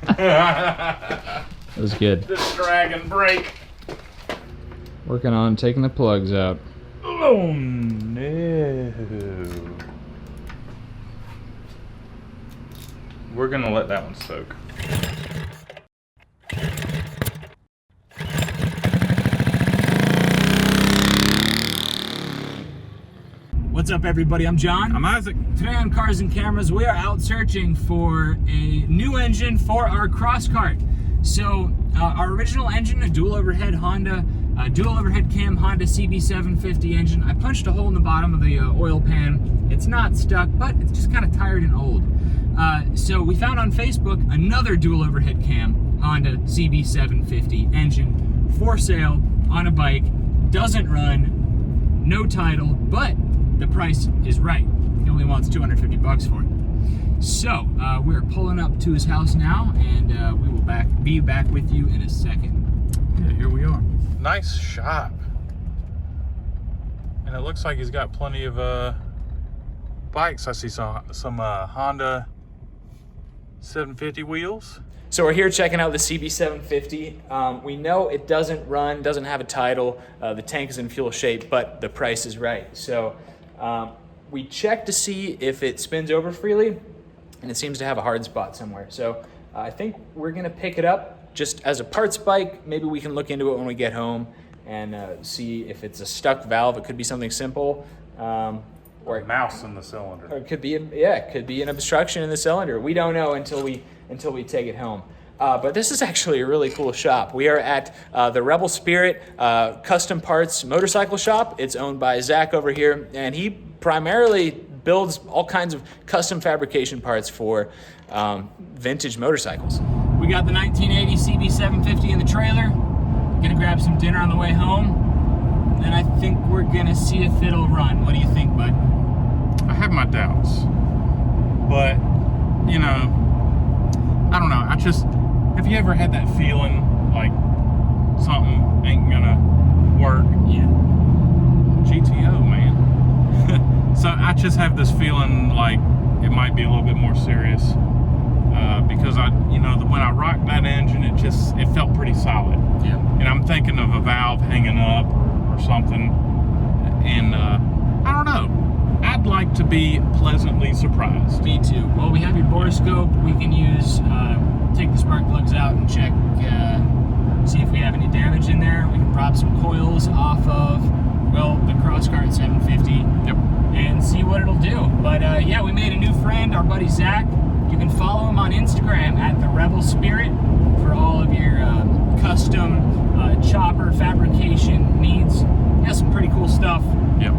That was good. This drag and brake. Working on taking the plugs out. Oh no. We're gonna let that one soak. What's up, everybody? I'm John. I'm Isaac. Today on Cars and Cameras, we are out searching for a new engine for our cross cart. So our original engine, a dual overhead cam Honda CB750 engine. I punched a hole in the bottom of the oil pan. It's not stuck, but it's just kind of tired and old. So we found on Facebook another dual overhead cam Honda CB750 engine for sale on a bike. Doesn't run, no title, but the price is right. He only wants 250 bucks for it. So we're pulling up to his house now, and we will be back with you in a second. Yeah, here we are. Nice shop. And it looks like he's got plenty of bikes. I see some Honda 750 wheels. So we're here checking out the CB750. We know it doesn't run, doesn't have a title. The tank is in fuel shape, but the price is right. So we checked to see if it spins over freely, and it seems to have a hard spot somewhere. So I think we're gonna pick it up just as a parts bike. Maybe we can look into it when we get home and see if it's a stuck valve. It could be something simple. Or a mouse in the cylinder. Or it could be, it could be an obstruction in the cylinder. We don't know until we take it home. But this is actually a really cool shop. We are at the Rebel Spirit Custom Parts Motorcycle Shop. It's owned by Zach over here, and he primarily builds all kinds of custom fabrication parts for vintage motorcycles. We got the 1980 CB750 in the trailer. Gonna grab some dinner on the way home, and I think we're gonna see if it'll run. What do you think, bud? I have my doubts, but you know, I don't know. Have you ever had that feeling like something ain't gonna work? Yeah. GTO, man. So I just have this feeling like it might be a little bit more serious because when I rocked that engine, it felt pretty solid. Yeah. And I'm thinking of a valve hanging up or something, and I don't know. I'd like to be pleasantly surprised. Me too. Well, we have your Borescope. We can use, take the spark plugs out and check, see if we have any damage in there. We can prop some coils off of, the Crosscart 750. Yep. And see what it'll do. But yeah, we made a new friend, our buddy Zach. You can follow him on Instagram at the Rebel Spirit for all of your custom chopper fabrication needs. He has some pretty cool stuff. Yep.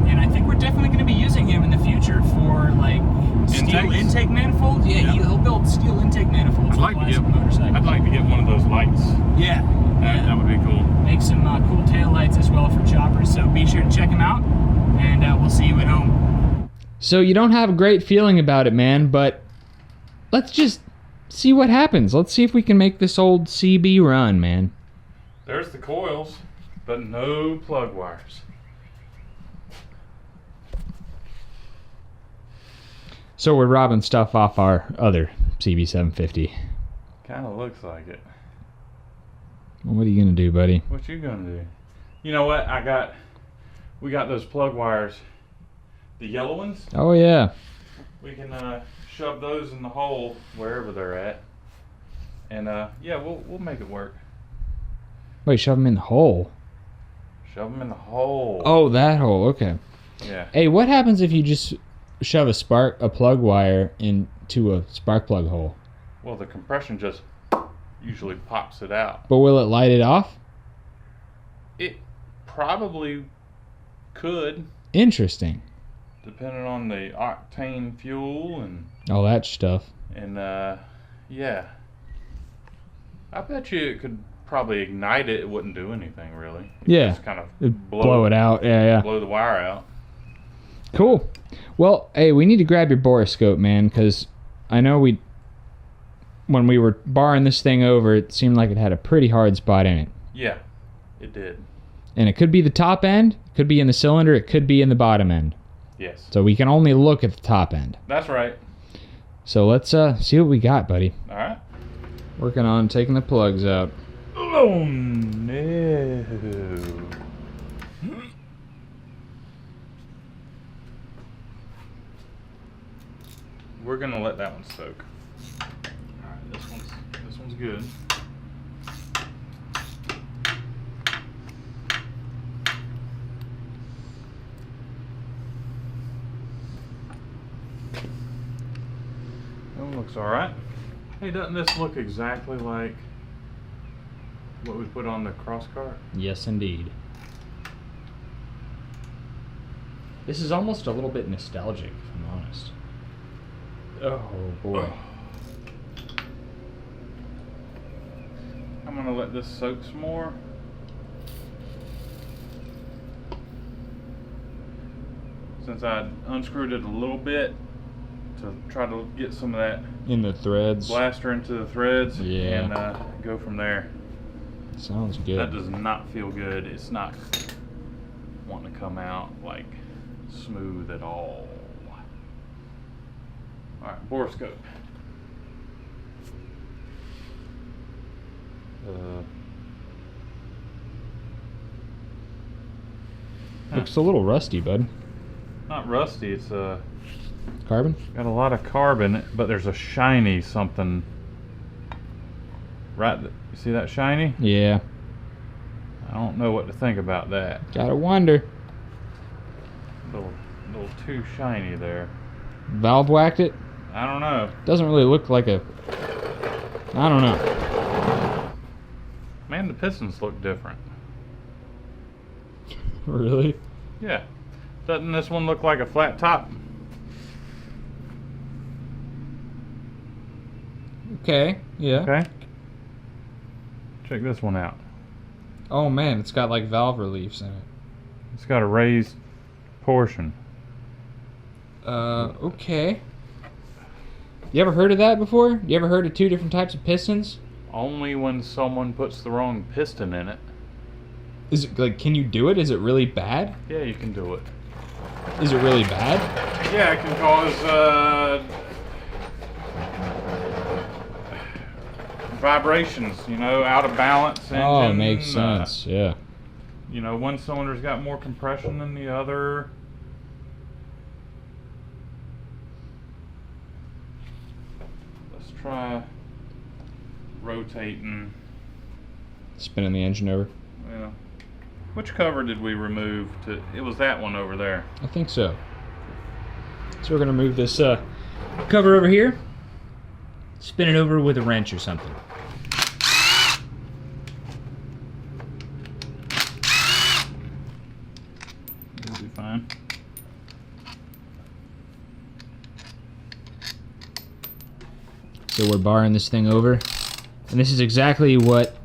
And I think we're definitely going to be using him in the future for like steel intake manifold. Yeah, he'll build steel intake manifolds. I'd like to get one of those lights. Yeah. That would be cool. Make some cool tail lights as well for choppers. So be sure to check him out, and we'll see you at home. So you don't have a great feeling about it, man, but let's just see what happens. Let's see if we can make this old CB run, man. There's the coils, but no plug wires. So we're robbing stuff off our other CB750. Kind of looks like it. Well, what are you gonna do, buddy? What you gonna do? You know what? We got those plug wires, the yellow ones. Oh yeah. We can shove those in the hole wherever they're at, and yeah, we'll make it work. Wait, shove them in the hole? Shove them in the hole. Oh, that hole. Okay. Yeah. Hey, what happens if you just shove a plug wire into a spark plug hole? Well, the compression just usually pops it out. But will it light it off? It probably could. Interesting. Depending on the octane fuel and all that stuff. And yeah, I bet you it could probably ignite it. It wouldn't do anything really. Yeah. Just kind of blow it out. Yeah. Blow the wire out. Cool. Well, hey, we need to grab your Borescope, man, because I know when we were barring this thing over, it seemed like it had a pretty hard spot in it. Yeah, it did. And it could be the top end, it could be in the cylinder, it could be in the bottom end. Yes. So we can only look at the top end. That's right. So let's see what we got, buddy. All right. Working on taking the plugs out. Oh no. We're gonna let that one soak. Alright, this one's good. That one looks alright. Hey, doesn't this look exactly like what we put on the cross cart? Yes, indeed. This is almost a little bit nostalgic, if I'm honest. Oh boy. I'm gonna let this soak some more. Since I unscrewed it a little bit to try to get some of that In the threads. blaster into the threads, Yeah. and go from there. Sounds good. That does not feel good. It's not wanting to come out like smooth at all. Alright, Borescope. Looks a little rusty, bud. Not rusty, it's Carbon? got a lot of carbon, but there's a shiny something. Right, you see that shiny? Yeah. I don't know what to think about that. Gotta wonder. Little too shiny there. Valve whacked it? I don't know. Doesn't really look like a... I don't know. Man, the pistons look different. Really? Yeah. Doesn't this one look like a flat top? Okay, yeah. Okay. Check this one out. Oh man, it's got like valve reliefs in it. It's got a raised portion. Okay. You ever heard of that before? You ever heard of two different types of pistons? Only when someone puts the wrong piston in it. Is it like, can you do it? Is it really bad? Yeah, you can do it. Is it really bad? Yeah, it can cause vibrations, you know, out of balance engine. Oh, it makes sense, yeah. You know, one cylinder's got more compression than the other. Let's try rotating. Spinning the engine over? Yeah. Which cover did we remove? It was that one over there. I think so. So we're gonna move this cover over here. Spin it over with a wrench or something. It'll be fine. So we're barring this thing over. And this is exactly what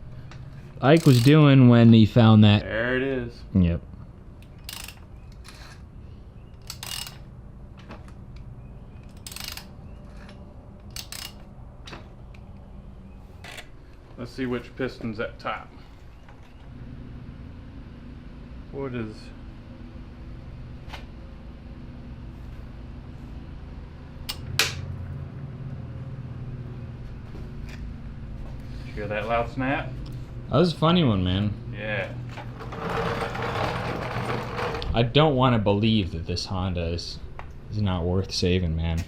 Ike was doing when he found that. There it is. Yep. Let's see which piston's at top. What is... Did you hear that loud snap? That was a funny one, man. Yeah. I don't want to believe that this Honda is not worth saving, man.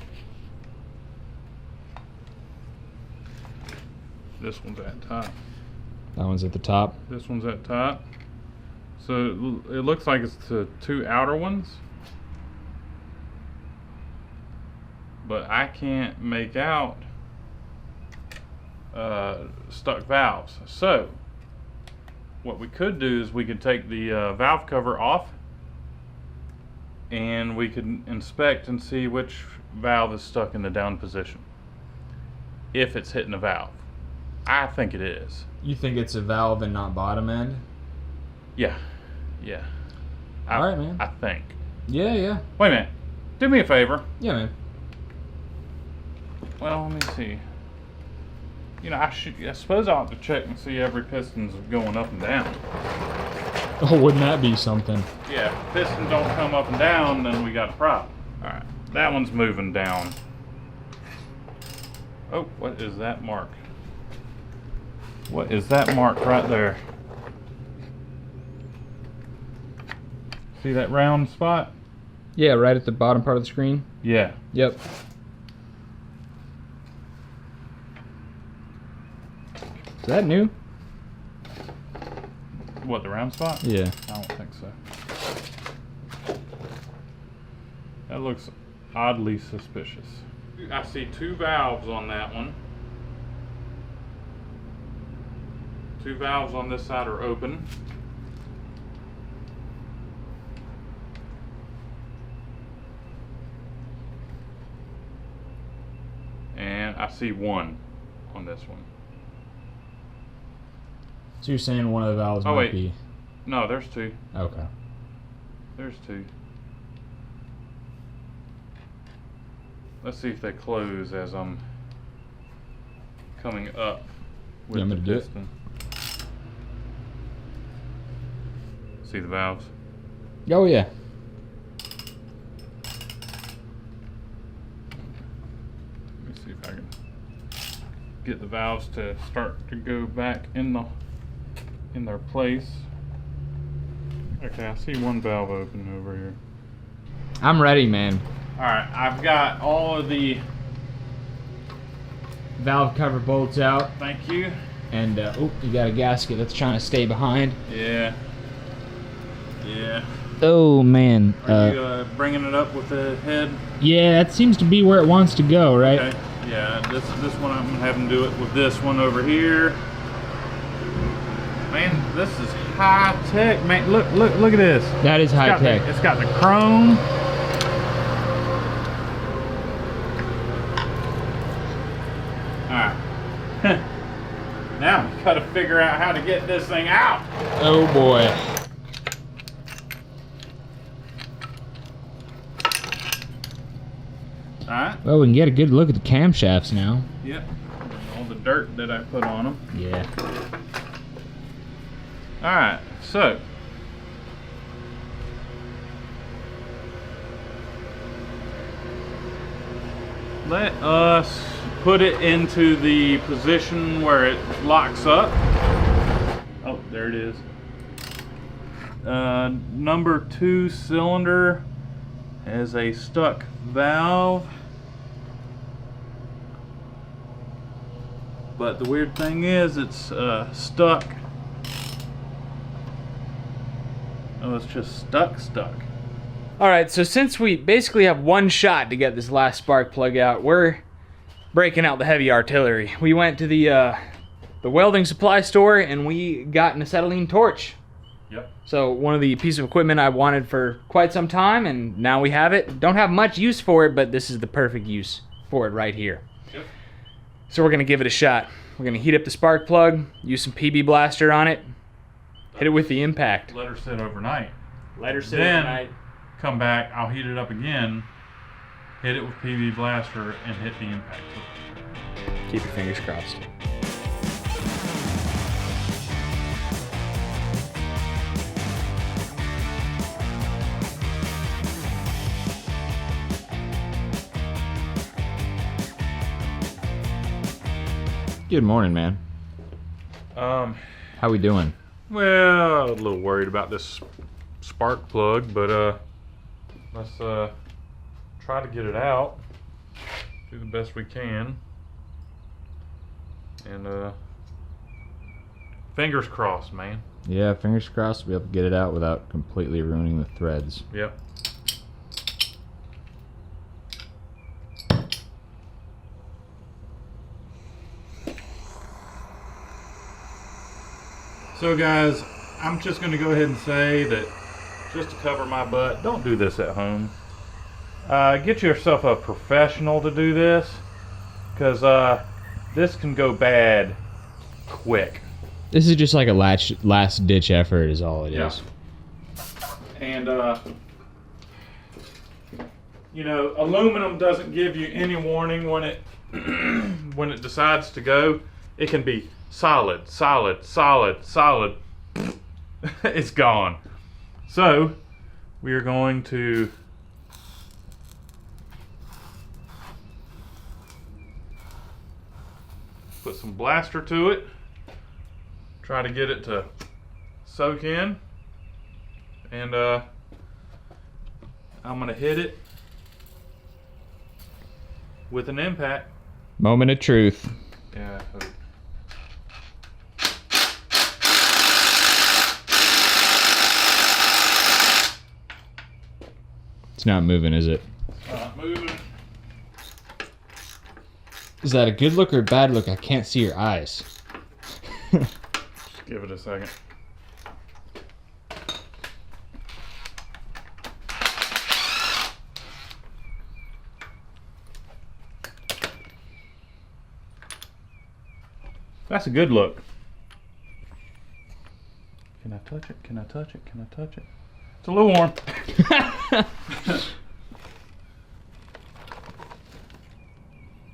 This one's at top. That one's at the top. This one's at top. So it looks like it's the two outer ones. But I can't make out stuck valves. So what we could do is we could take the valve cover off and we could inspect and see which valve is stuck in the down position, if it's hitting a valve. I think it is. You think it's a valve and not bottom end? Yeah. Yeah. Alright, man. I think. Yeah, yeah. Wait a minute. Do me a favor. Yeah, man. Well, let me see. You know, I suppose I ought to check and see every piston's going up and down. Oh, wouldn't that be something? Yeah, if pistons don't come up and down, then we got a problem. Alright, that one's moving down. Oh, what is that mark? What is that mark right there? See that round spot? Yeah, right at the bottom part of the screen. Yeah. Yep. Is that new? What, the round spot? Yeah. I don't think so. That looks oddly suspicious. I see 2 valves on that one. 2 valves on this side are open. And I see 1 on this one. So you're saying one of the valves might be... No, there's 2. Okay. There's 2. Let's see if they close as I'm coming up with You want me the to do it? piston. See the valves? Oh, yeah. Let me see if I can get the valves to start to go back in their place. Okay, I see 1 valve open over here. I'm ready, man. Alright, I've got all of the... Valve cover bolts out. Thank you. And, oh, you got a gasket that's trying to stay behind. Yeah. Yeah. Oh, man. Are you bringing it up with the head? Yeah, that seems to be where it wants to go, right? Okay. Yeah, this one I'm gonna have him do it with this one over here. Man, this is high tech, man. Look at this. That is high tech. It's got the chrome. Alright. Now we gotta figure out how to get this thing out. Oh boy. Alright. Well, we can get a good look at the camshafts now. Yep. All the dirt that I put on them. Yeah. Alright, so let us put it into the position where it locks up. Oh, there it is. Number 2 cylinder has a stuck valve. But the weird thing is it's stuck. Oh, it's just stuck. Alright, so since we basically have 1 shot to get this last spark plug out, we're breaking out the heavy artillery. We went to the welding supply store and we got an acetylene torch. Yep. So one of the pieces of equipment I wanted for quite some time, and now we have it. Don't have much use for it, but this is the perfect use for it right here. Yep. So we're gonna give it a shot. We're gonna heat up the spark plug, use some PB blaster on it, hit it with the impact. Let her sit overnight. Let her sit Then overnight. come back, I'll heat it up again, hit it with PV blaster, and hit the impact. Keep your fingers crossed. Good morning, man. How we doing? Well, a little worried about this spark plug, but let's try to get it out. Do the best we can. And fingers crossed, man. Yeah, fingers crossed we'll be able to get it out without completely ruining the threads. Yep. So guys, I'm just going to go ahead and say that just to cover my butt, don't do this at home. Get yourself a professional to do this, because this can go bad quick. This is just like a last ditch effort is all it is. And you know, aluminum doesn't give you any warning when it when it decides to go. It can be solid. It's gone. So we are going to put some blaster to it. try to get it to soak in, and I'm gonna hit it with an impact. Moment of truth. Yeah. It's not moving, is it? Not moving. Is that a good look or a bad look? I can't see your eyes. Just give it a second. That's a good look. Can I touch it? Can I touch it? Can I touch it? It's a little warm.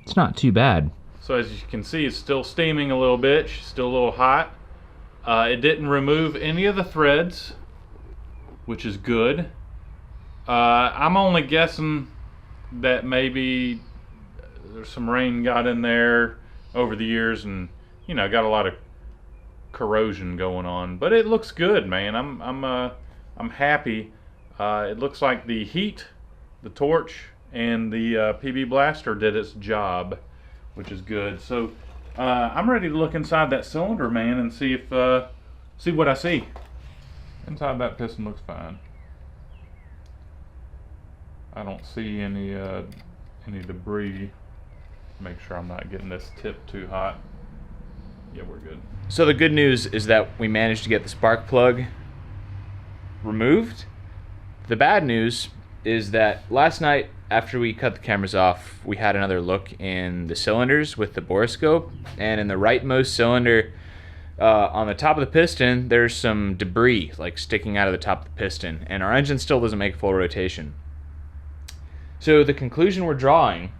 It's not too bad. So as you can see, it's still steaming a little bit. She's still a little hot. It didn't remove any of the threads, which is good. I'm only guessing that maybe there's some rain got in there over the years and, you know, got a lot of corrosion going on. But it looks good, man. I'm happy. It looks like the heat, the torch, and the PB blaster did its job, which is good. So I'm ready to look inside that cylinder, man, and see if see what I see. Inside that piston looks fine. I don't see any debris. Make sure I'm not getting this tip too hot. Yeah, we're good. So the good news is that we managed to get the spark plug removed. The bad news is that last night, after we cut the cameras off, we had another look in the cylinders with the Borescope, and in the rightmost cylinder, on the top of the piston, there's some debris like sticking out of the top of the piston, and our engine still doesn't make full rotation. So the conclusion we're drawing,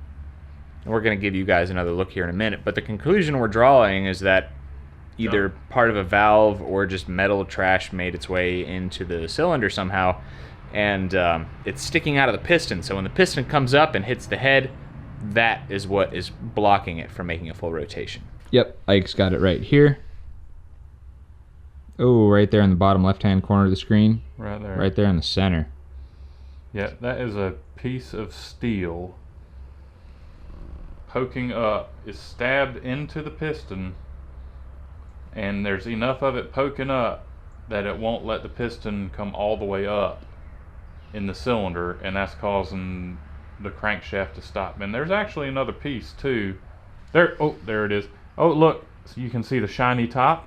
and we're going to give you guys another look here in a minute, but the conclusion we're drawing is that either part of a valve or just metal trash made its way into the cylinder somehow, and it's sticking out of the piston. So when the piston comes up and hits the head, that is what is blocking it from making a full rotation. Yep, Ike's got it right here. Oh, right there in the bottom left-hand corner of the screen. Right there. Right there in the center. Yeah, that is a piece of steel poking up. It's stabbed into the piston, and there's enough of it poking up that it won't let the piston come all the way up in the cylinder, and that's causing the crankshaft to stop. And there's actually another piece too. There, oh, there it is. Oh, look, so you can see the shiny top.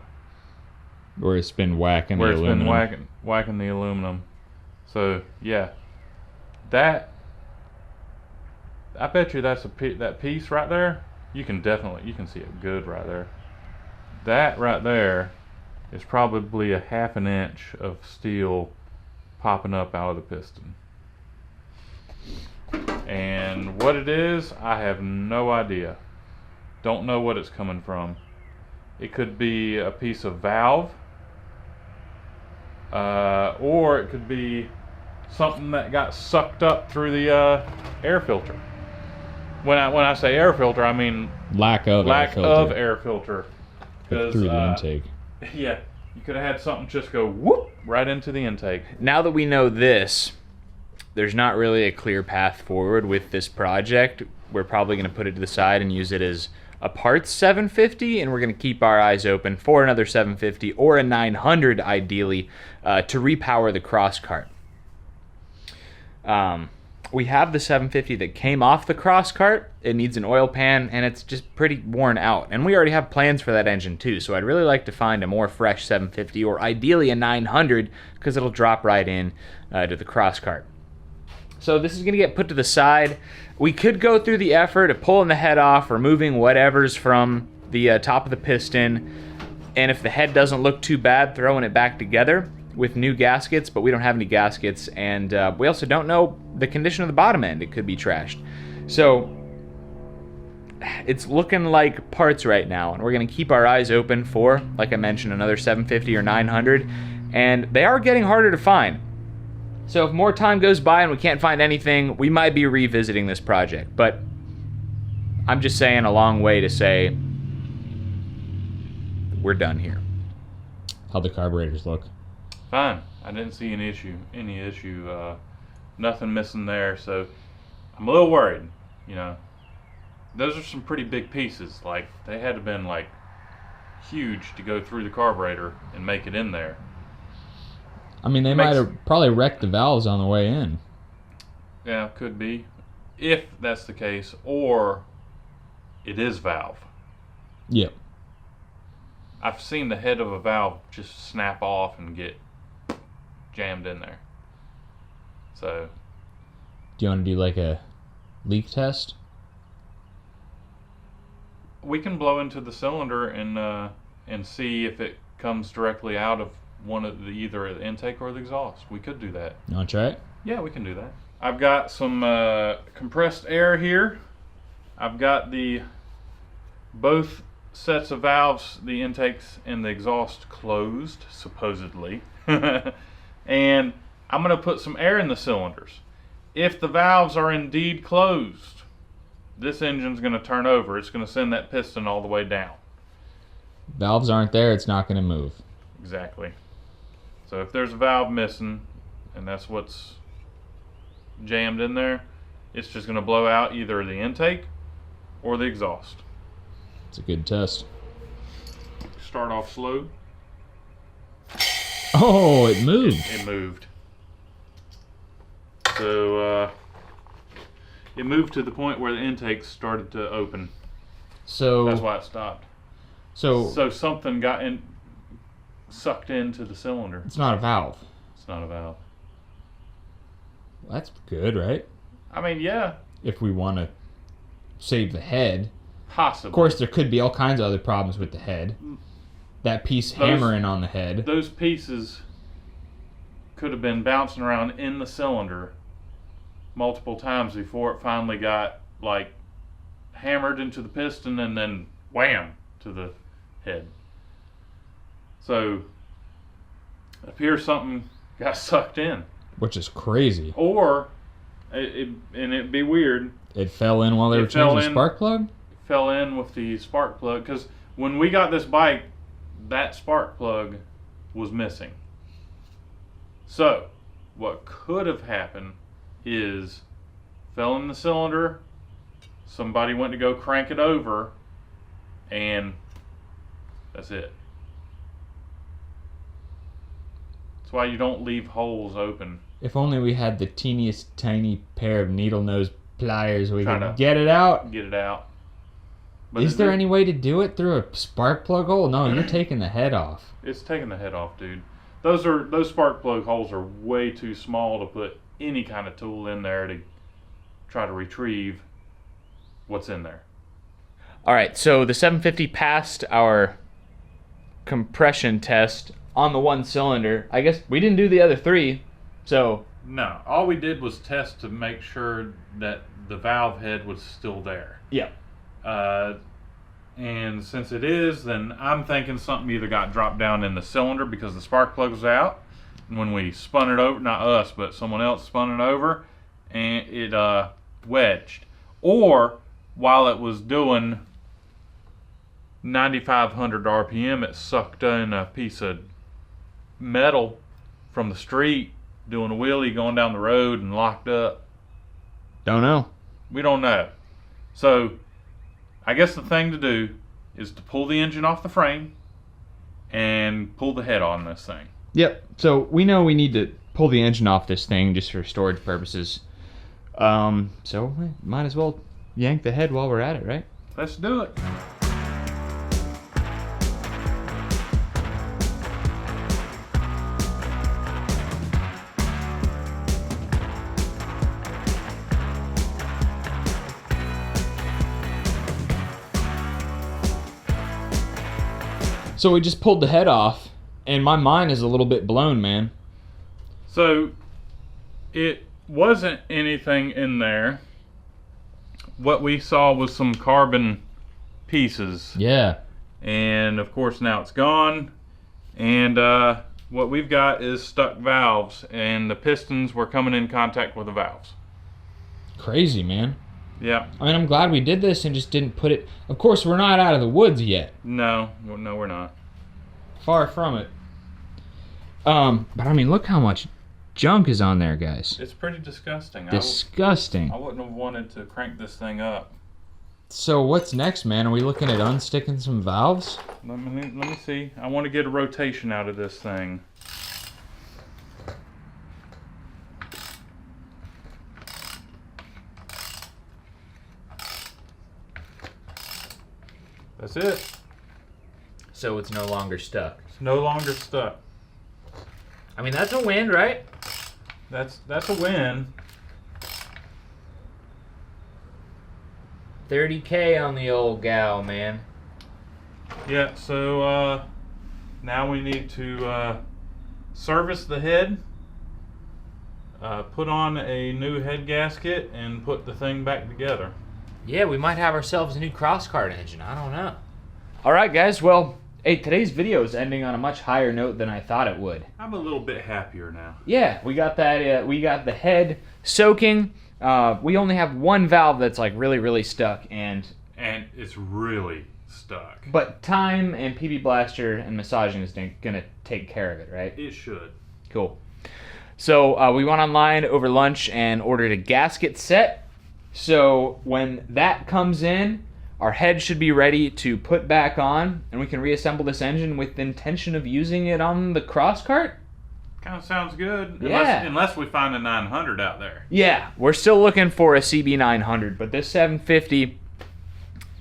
Where it's been whacking the aluminum. Where it's been whacking the aluminum. So, yeah. That, I bet you that's that piece right there, you can see it good right there. That right there is probably a ½ an inch of steel popping up out of the piston. And what it is, I have no idea. Don't know what it's coming from. It could be a piece of valve, or it could be something that got sucked up through the air filter. When I say air filter, I mean lack of air filter. Through the intake. Yeah, you could have had something just go whoop right into the intake. Now that we know this, there's not really a clear path forward with this project. We're probably going to put it to the side and use it as a parts 750, and we're going to keep our eyes open for another 750 or a 900 ideally to repower the cross cart. We have the 750 that came off the cross cart. It needs an oil pan, and it's just pretty worn out. And we already have plans for that engine too, so I'd really like to find a more fresh 750 or ideally a 900 because it'll drop right in to the cross cart. So this is going to get put to the side. We could go through the effort of pulling the head off, removing whatever's from the top of the piston, and if the head doesn't look too bad, throwing it back together with new gaskets, but we don't have any gaskets, and we also don't know the condition of the bottom end. It could be trashed. So it's looking like parts right now, and we're going to keep our eyes open for, like I mentioned, another 750 or 900, and they are getting harder to find. So if more time goes by and we can't find anything, we might be revisiting this project. But I'm just saying a long way to say we're done here. How'd the carburetors look? Fine. I didn't see any issue. Nothing missing there. So I'm a little worried. You know, those are some pretty big pieces. Like, they had to have been like huge to go through the carburetor and make it in there. I mean, they might have probably wrecked the valves on the way in. Yeah, could be. If that's the case, or it is valve. Yep. I've seen the head of a valve just snap off and get jammed in there. So, Do you want to do like a leak test? we can blow into the cylinder and see if it comes directly out of one of either the intake or the exhaust. We could do that. You want to try it? Yeah, we can do that. I've got some compressed air here. I've got both sets of valves, the intakes and the exhaust, closed, supposedly. And I'm going to put some air in the cylinders. If the valves are indeed closed, this engine's going to turn over. It's going to send that piston all the way down. Valves aren't there, it's not going to move. Exactly. So if there's a valve missing, and that's what's jammed in there, it's just going to blow out either the intake or the exhaust. It's a good test. Start off slow. Oh, it moved. It moved. So it moved to the point where the intake started to open. So That's why it stopped. So something got sucked into the cylinder. It's not a valve. It's not a valve. Well, that's good, right? I mean, yeah, If we want to save the head. possibly. Of course, there could be all kinds of other problems with the head. That piece hammering on the head. Those pieces could have been bouncing around in the cylinder multiple times before it finally got like hammered into the piston and then wham to the head. So it appears something got sucked in. Which is crazy. Or it'd be weird. It fell in while they were changing the spark plug? Fell in with the spark plug, because when we got this bike, that spark plug was missing. So what could have happened is fell in the cylinder, somebody went to go crank it over, and that's it. That's why you don't leave holes open. If only we had the teeniest tiny pair of needle nose pliers, we Try could to get it out. Get it out. But Is there any way to do it through a spark plug hole? No, you're taking the head off. It's taking the head off, dude. Those spark plug holes are way too small to put any kind of tool in there to try to retrieve what's in there. All right, so the 750 passed our compression test on the one cylinder. I guess we didn't do the other three, so... No, all we did was test to make sure that the valve head was still there. Yeah. And since it is, then I'm thinking something either got dropped down in the cylinder because the spark plug was out. And when we spun it over, not us, but someone else spun it over, and it wedged. Or while it was doing 9,500 RPM, it sucked in a piece of metal from the street, doing a wheelie going down the road and locked up. Don't know. We don't know. So I guess the thing to do is to pull the engine off the frame and pull the head on this thing. Yep. So we know we need to pull the engine off this thing just for storage purposes. So we might as well yank the head while we're at it, right? Let's do it. So we just pulled the head off, and my mind is a little bit blown, man. So it wasn't anything in there. What we saw was some carbon pieces. Yeah. And of course now it's gone. And what we've got is stuck valves, and the pistons were coming in contact with the valves. Crazy, man. Yeah. I mean, I'm glad we did this and just didn't put it... Of course, we're not out of the woods yet. No, we're not. Far from it. But I mean, look how much junk is on there, guys. It's pretty disgusting. Disgusting. I wouldn't have wanted to crank this thing up. So what's next, man? Are we looking at unsticking some valves? Let me see. I want to get a rotation out of this thing. That's it. So it's no longer stuck. It's no longer stuck. I mean, that's a win, right? That's a win. 30K on the old gal, man. Yeah, so now we need to service the head, put on a new head gasket, and put the thing back together. Yeah, we might have ourselves a new cross-kart engine. I don't know. All right, guys. Well, hey, today's video is ending on a much higher note than I thought it would. I'm a little bit happier now. Yeah, we got that. We got the head soaking. We only have one valve that's like really stuck, and it's really stuck. But time and PB Blaster and massaging is gonna take care of it, right? It should. Cool. So we went online over lunch and ordered a gasket set. So when that comes in, our head should be ready to put back on, and we can reassemble this engine with the intention of using it on the cross kart. Kind of sounds good. Yeah. Unless we find a 900 out there. Yeah, we're still looking for a CB900, but this 750,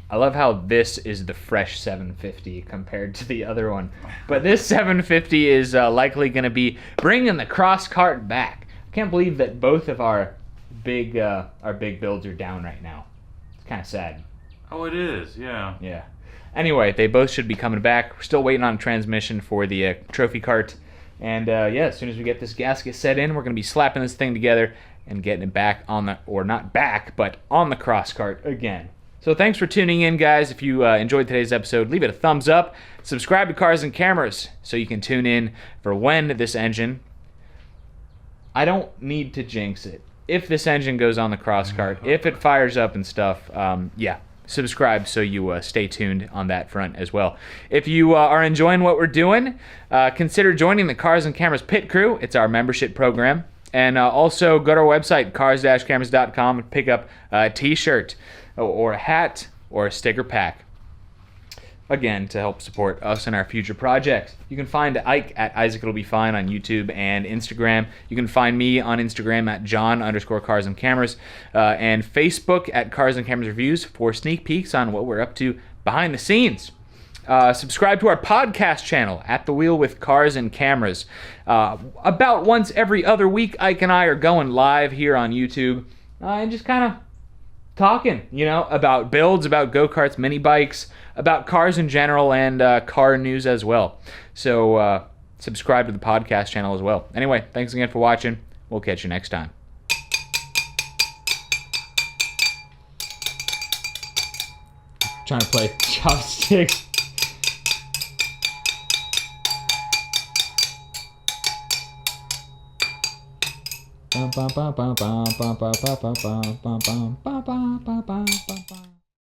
I love how this is the fresh 750 compared to the other one. But this 750 is likely going to be bringing the cross kart back. I can't believe that both of our big builds are down right now. It's kind of sad. Oh, it is, yeah. Yeah. Anyway, they both should be coming back. We're still waiting on transmission for the trophy kart. And yeah, as soon as we get this gasket set in, we're going to be slapping this thing together and getting it back on the, or not back, but on the cross kart again. So thanks for tuning in, guys. If you enjoyed today's episode, leave it a thumbs up. Subscribe to Cars and Cameras so you can tune in for when this engine, I don't need to jinx it, if this engine goes on the cross kart, if it fires up and stuff, yeah, subscribe so you stay tuned on that front as well. If you are enjoying what we're doing, consider joining the Cars and Cameras Pit Crew. It's our membership program. And also go to our website, cars-cameras.com, and pick up a t-shirt or a hat or a sticker pack. Again, to help support us and our future projects. You can find Ike at Isaac It'll Be Fine on YouTube and Instagram. You can find me on Instagram at John_Cars and Cameras, and Facebook at Cars and Cameras Reviews for sneak peeks on what we're up to behind the scenes. Subscribe to our podcast channel, At the Wheel with Cars and Cameras. About once every other week, Ike and I are going live here on YouTube and just kind of talking, you know, about builds, about go-karts, mini bikes, about cars in general, and car news as well. So subscribe to the podcast channel as well. Anyway, thanks again for watching. We'll catch you next time. Trying to play chopsticks. Bum bum bum bum bum bum bum bum bum bum bum bum bum bum bum bum bum.